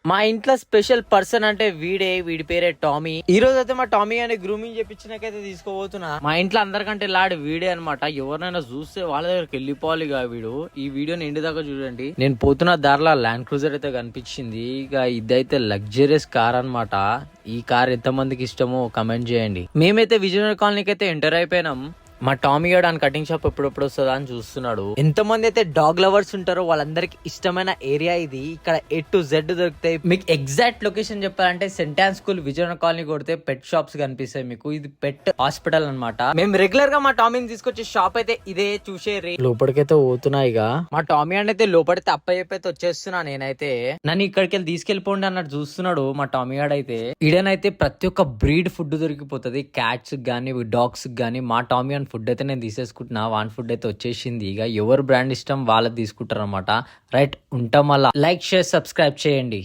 మా ఇంట్లో special person అంటే వీడి పేరే టామీ. ఈ రోజు అయితే మా టామీ అనే గ్రూమింగ్ చేపించినకైతే తీసుకోబోతున్నా. మా ఇంట్లో అందరికంటే లాడు వీడే అనమాట. ఎవరినైనా చూస్తే వాళ్ళ దగ్గరికి వెళ్ళిపోవాలి. వీడు ఈ వీడియోని ఎండి దాకా చూడండి. నేను పోతున్న దారిలో ల్యాండ్ క్రూజర్ అయితే కనిపించింది. ఇక ఇదైతే లగ్జరియస్ కార్ అనమాట. ఈ కార్ ఎంత మందికి ఇష్టమో కమెంట్ చేయండి. మేమైతే విజయనగర్ కాలనీకి అయితే ఎంటర్ అయిపోయినాం. మా టామీ గారు అని కటింగ్ షాప్ ఎప్పుడెప్పుడు వస్తుందా అని చూస్తున్నాడు. ఎంత మంది అయితే డాగ్ లవర్స్ ఉంటారో వాళ్ళందరికి ఇష్టమైన ఏరియా ఇది. ఇక్కడ A to Z దొరుకుతాయి. మీకు ఎగ్జాక్ట్ లొకేషన్ చెప్పాలంటే సెంటాన్ స్కూల్ విజయనగర్ కాలనీ కొడితే పెట్ షాప్స్ కనిపిస్తాయి మీకు. ఇది పెట్ హాస్పిటల్ అన్నమాట. మేము రెగ్యులర్ గా మా టామీని తీసుకొచ్చే షాప్ అయితే ఇదే. చూసే లోపలికైతే పోతున్నాయి. మా టామీ అని అయితే లోపడితే అప్ప చెప్పైతే వచ్చేస్తున్నా. నేనైతే నన్ను ఇక్కడికి వెళ్ళి తీసుకెళ్లిపోండి అన్నట్టు చూస్తున్నాడు మా టామీ గాడు అయితే. ఈడనైతే ప్రతి ఒక్క బ్రీడ్ ఫుడ్ దొరికిపోతుంది. క్యాట్స్ గానీ డాగ్స్ గానీ. మా టామీ అని ఫుడ్ అయితే నేను తీసేసుకుంటున్నా. వాన్ ఫుడ్ అయితే వచ్చేసింది. ఇక ఎవరు బ్రాండ్ ఇష్టం వాళ్ళది తీసుకుంటారు అనమాట. రైట్, ఉంటాం. అలా లైక్ షేర్ సబ్స్క్రైబ్ చేయండి.